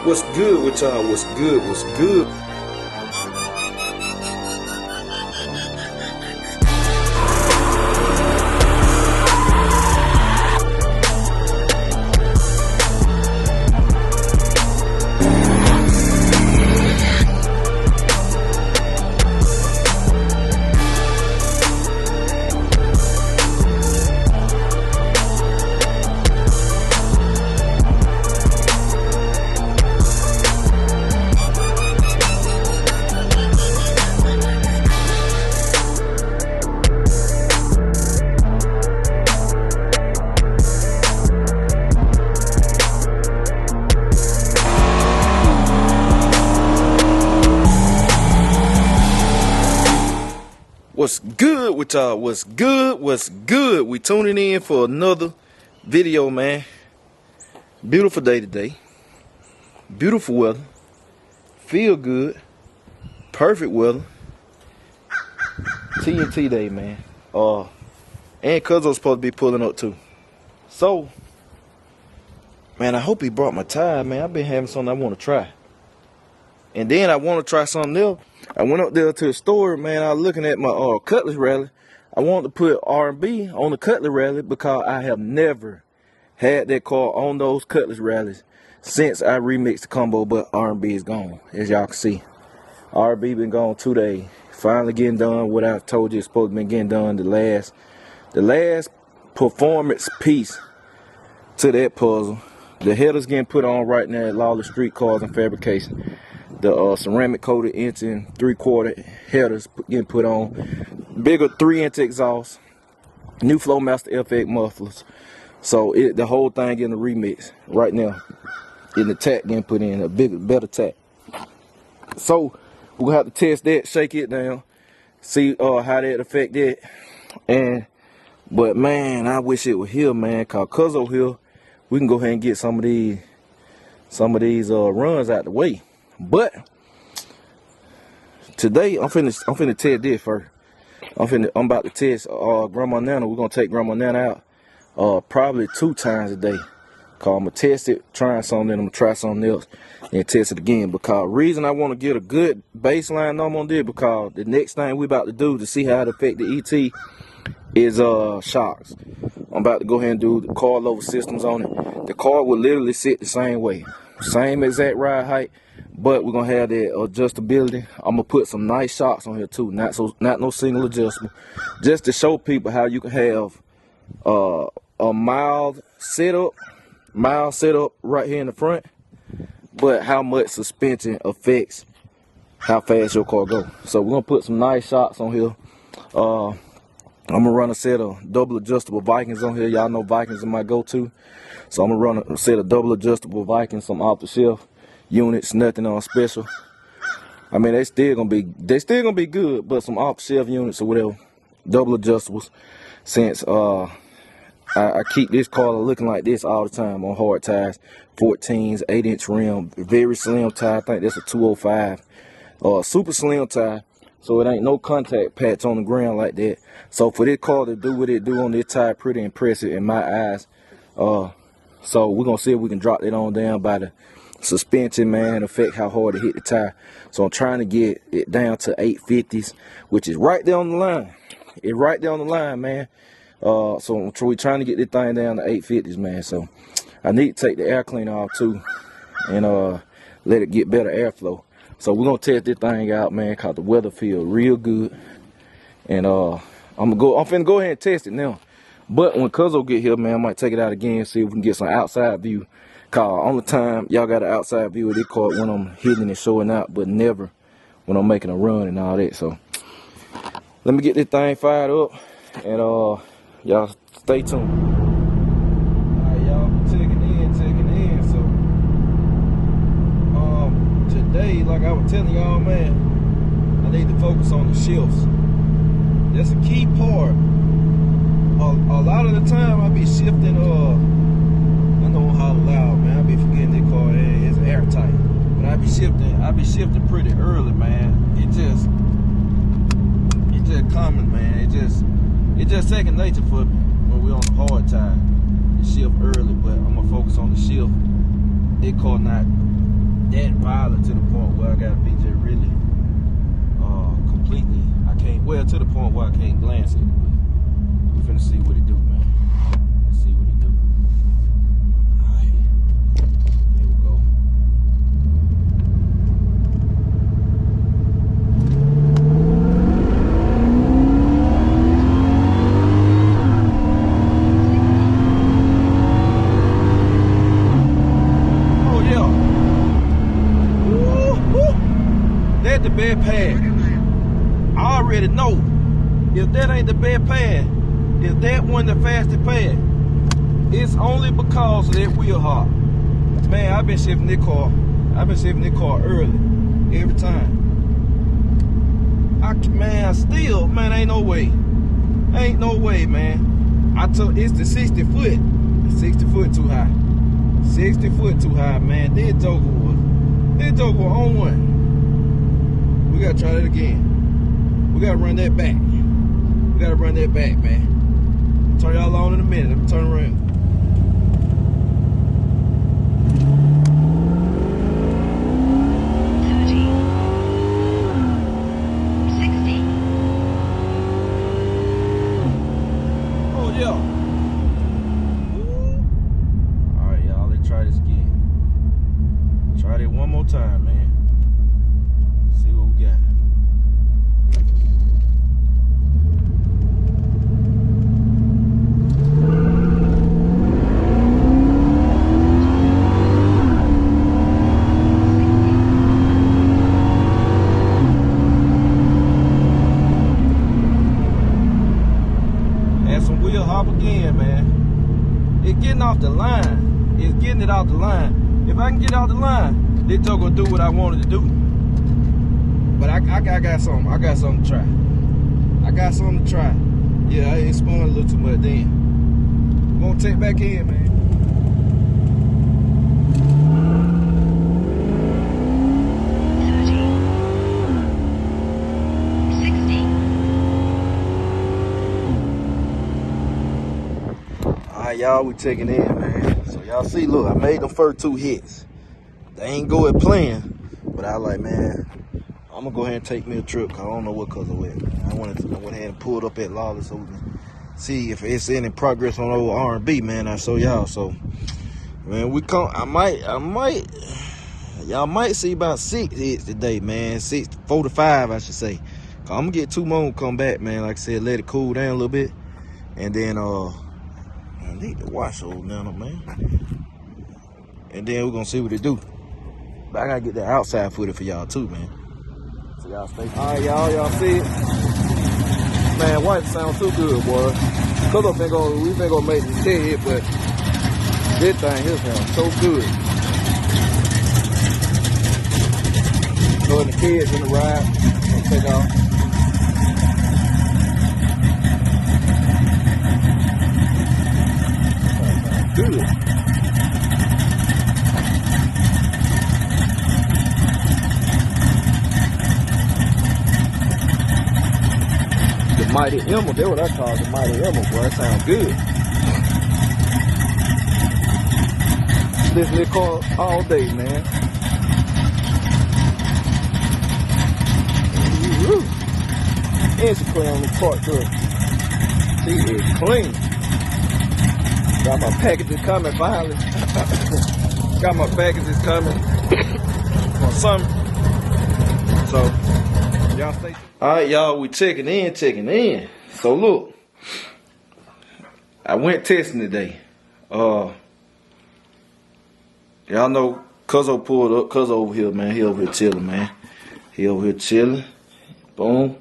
What's good with y'all? What's good? What's good? What's good with y'all? What's good? What's good? We tuning in for another video, man. Beautiful day today. Beautiful weather. Feel good. Perfect weather. TNT day, man. And Cuzzo's supposed to be pulling up too. So, man, I hope he brought my tire, man. I've been having something I want to try. And then I want to try something else. I went up there to the store, man. I was looking at my Cutlass rally. I wanted to put R&B on the Cutlass rally because I have never had that car on those Cutlass rallies since I remixed the combo, but R&B is gone, as y'all can see. R&B been gone 2 days. Finally getting done what I told you it's supposed to be getting done. The last performance piece to that puzzle. The header's getting put on right now at Lawless Street Cars and Fabrication. The ceramic coated inch and 3/4 headers getting put on. Bigger 3-inch exhaust. New Flowmaster FX mufflers. So the whole thing getting a remix right now. Getting the tack getting put in, a better tack. So we're gonna have to test that, shake it down, see how that affect it. But man, I wish it was here, man, cause Cuzzo here, we can go ahead and get some of these runs out the way. But today I'm finna test this first. I'm about to test Grandma Nana. We're gonna take Grandma Nana out probably 2 times a day. Cause I'm gonna test it, trying something, then I'm gonna try something else and test it again. Because reason I want to get a good baseline number on this, because the next thing we about to do to see how it affect the ET is shocks. I'm about to go ahead and do the coil over systems on it. The car will literally sit the same way, same exact ride height, but we're gonna have that adjustability. I'm gonna put some nice shocks on here too, not no single adjustment, just to show people how you can have a mild setup right here in the front, but how much suspension affects how fast your car go. So we're gonna put some nice shocks on here. I'm gonna run a set of double adjustable Vikings on here. Y'all know Vikings are my go-to. So I'm gonna run a set of double adjustable Vikings, some off the shelf units, nothing on special. I mean, they still gonna be good, but some off the shelf units or whatever, double adjustables. Since I keep this car looking like this all the time on hard tires, 14s, 8-inch rim, very slim tire. I think that's a 205, super slim tire. So it ain't no contact patch on the ground like that. So for this car to do what it do on this tire, pretty impressive in my eyes. So we're gonna see if we can drop that on down by the suspension, man, affect how hard it hit the tire. So I'm trying to get it down to 850s, which is right there on the line. It's right there on the line, man. So we're trying to get this thing down to 850s, man. So I need to take the air cleaner off too and let it get better airflow. So we're gonna test this thing out, man, cause the weather feels real good. And I'm finna go ahead and test it now. But when Cuzzo get here, man, I might take it out again, see if we can get some outside view. Cause only time y'all got an outside view of this car when I'm hitting and showing out, but never when I'm making a run and all that. So let me get this thing fired up and y'all stay tuned. Alright, y'all, checking in. So today, like I was telling y'all, man, I need to focus on the shifts. That's a key part. A lot of the time I be shifting, I know how loud, man, I be forgetting that car is airtight. But I be shifting pretty early, man. It just coming, man. It just second nature for me when we on the hard time. The shift early, but I'm gonna focus on the shift. It car not that violent to the point where I gotta be just really completely, I can't, well, to the point where I can't glance at it, but we finna see what it do, man. Let's see what it do. Alright, here we go. Oh yeah. Woo-hoo. That's the best pad. I already know if that ain't the best pad, if that one the fastest pad, it's only because of that wheel hop. Man, I've been shifting this car early, every time. Man, ain't no way. Ain't no way, man. It's the 60 foot. 60 foot too high. 60 foot too high, man. This joker on one. We gotta try that again. We gotta run that back. We gotta run that back, man. Turn y'all on in a minute. Let me turn around. Oh yeah. All right, y'all. Let's try this again. Try that one more time, man. See what we got. Again, man, it's getting off the line. It's getting it off the line. If I can get it off the line, this joke gonna do what I wanted to do. But I got something. I got something to try. I got something to try. Yeah, it spun a little too much then. I'm gonna take back in, man. Y'all, we checking in, man. So y'all see, look, I made them first 2 hits. They ain't go at playing, but I like, man, I'm gonna go ahead and take me a trip, cause I don't know what color with. I went ahead and pulled up at Lawless so we can see if it's any progress on old R&B, man. I show y'all. So, man, y'all might see about 6 hits today, man. 4 to 5, I should say. Cause I'm gonna get 2 more and come back, man. Like I said, let it cool down a little bit, and then I need to wash old nano, man. And then we're gonna see what it do. But I gotta get that outside footage for y'all too, man. So y'all stay. Alright, y'all see it? Man, white sound too good, boy. Cause we ain't gonna make this hit, but this thing here sounds so good. Throwing the kids in the ride, gonna take off. Good. The Mighty Emerald, that's what I call the Mighty Emerald, boy. That sounds good. Listen to this car all day, man. And she clean on the park truck. She is clean. Got my packages coming finally. Got my packages coming for summer. So y'all stay. Alright, y'all, we checking in. So look, I went testing today. Y'all know Cuzzo pulled up. Cuzzo over here, man. He over here chilling, man. He over here chilling. Boom.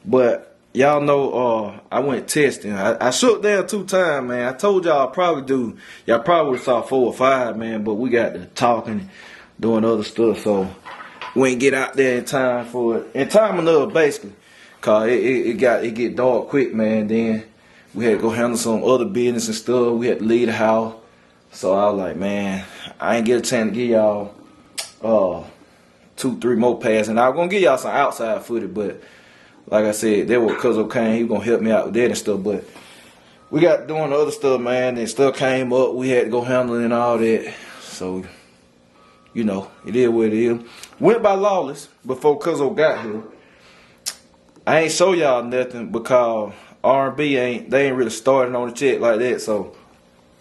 But y'all know I went testing. I shook down 2 times, man. I told y'all I'd probably do. Y'all probably saw 4 or 5, man. But we got to talking, doing other stuff, so we ain't get out there in time for it. In time enough, basically. Cause it get dark quick, man. Then we had to go handle some other business and stuff. We had to leave the house. So I was like, man, I ain't get a chance to give y'all 2, 3 more passes. And I was gonna give y'all some outside footage, but like I said, that was Cuzzo came. He was gonna help me out with that and stuff. But we got doing other stuff, man. And stuff came up. We had to go handle it and all that. So you know, it is what it is. Went by Lawless before Cuzzo got here. I ain't show y'all nothing because R&B they ain't really started on the check like that, so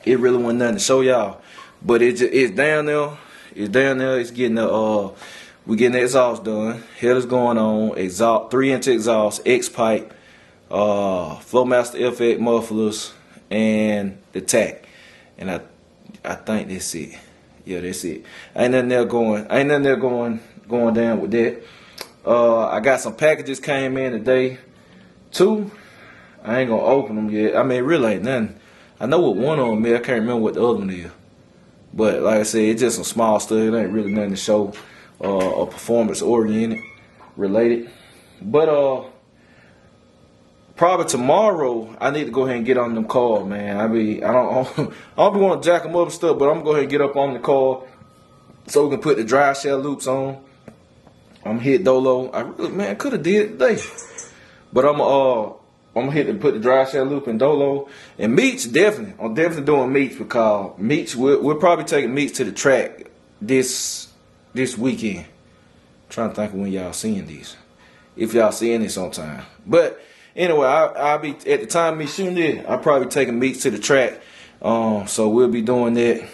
it really wasn't nothing to show y'all. But it's down there. It's down there. It's getting the we getting the exhaust done. Header's going on. Exhaust 3-inch exhaust, X pipe, Flowmaster FX mufflers, and the tack. And I think that's it. Yeah, that's it. Ain't nothing there going down with that. I got some packages came in today. 2. I ain't gonna open them yet. I mean, it really ain't nothing. I know what one of them is. I can't remember what the other one is. But like I said, it's just some small stuff. It ain't really nothing to show. Or performance oriented, related. But probably tomorrow I need to go ahead and get on them cars, man. I don't be want to jack them up and stuff, but I'm gonna go ahead and get up on the car so we can put the dry shell loops on. I'm hit Dolo. I really, could have did it today, but I'm gonna put the dry shell loop in Dolo and Meats. Definitely, I'm definitely doing Meats because Meats. We're probably taking Meats to the track this weekend. Trying to think of when y'all seeing these, if y'all seeing this on time. But anyway, I'll be at the time me shooting it. I'll probably taking Meats to the track. So we'll be doing that.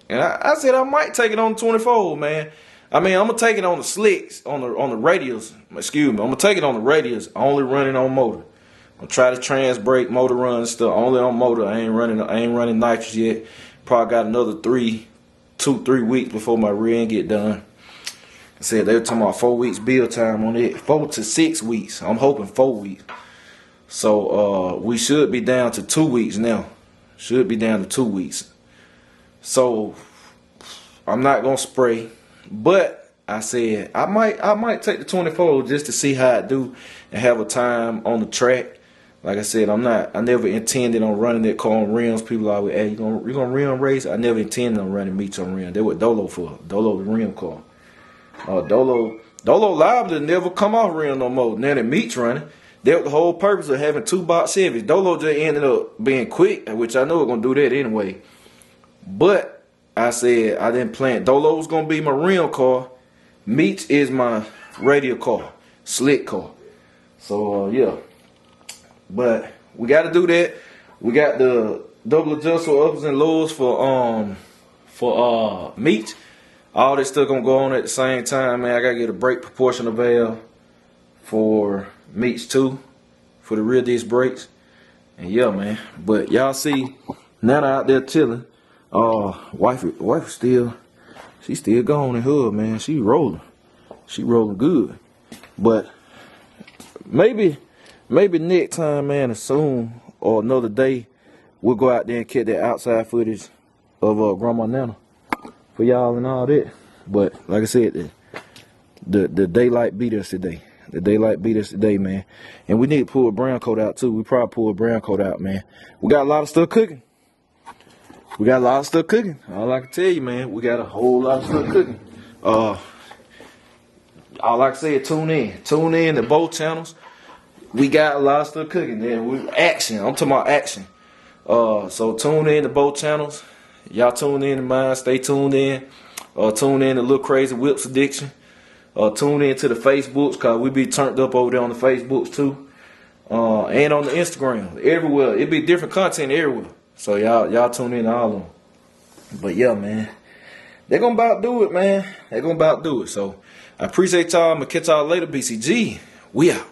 And I said I might take it on the 24, man. I mean, I'm gonna take it on the slicks, on the radials. Excuse me, I'm gonna take it on the radials. Only running on motor. I'm gonna try to trans brake, motor run and stuff. Only on motor. I ain't running nitrous yet. Probably got another 2-3 weeks before my rear end get done. I said they were talking about 4 weeks build time on it. 4 to 6 weeks. I'm hoping 4 weeks. So we should be down to 2 weeks now. Should be down to 2 weeks. So I'm not gonna spray, but I said I might take the 24 just to see how it do and have a time on the track. Like I said, I never intended on running that car on rims. People always, hey, you gonna rim race? I never intended on running Meats on rims. They what Dolo for. Dolo the rim car. Dolo liable to never come off rim no more. Now that Meats running, that was the whole purpose of having 2-box Chevys. Dolo just ended up being quick, which I know we're gonna do that anyway. But I said I didn't plan. Dolo was gonna be my rim car. Meats is my radial car, slick car. So yeah. But we got to do that. We got the double adjustable uppers and lowers for Meats. All this stuff gonna go on at the same time, man. I gotta get a brake proportional valve for Meats too, for the rear disc brakes. And yeah, man. But y'all see, Nana out there chilling. Wife she's still gone in hood, man. She rolling good. But maybe next time, man, or soon, or another day, we'll go out there and catch that outside footage of Grandma Nana for y'all and all that. But like I said, the daylight beat us today. The daylight beat us today, man. And we need to pull a brown coat out too. We probably pull a brown coat out, man. We got a lot of stuff cooking. All I can tell you, man, we got a whole lot of stuff cooking. All I can say is tune in to both channels. We got a lot of stuff cooking there. Action. I'm talking about action. So tune in to both channels. Y'all tune in to mine. Stay tuned in. Tune in to Little Crazy Whips Addiction. Tune in to the Facebooks, because we be turned up over there on the Facebooks too. And on the Instagram. Everywhere. It be different content everywhere. So y'all tune in to all of them. But yeah, man. They're gonna about do it, man. So I appreciate y'all. I'm gonna catch y'all later, BCG. We out.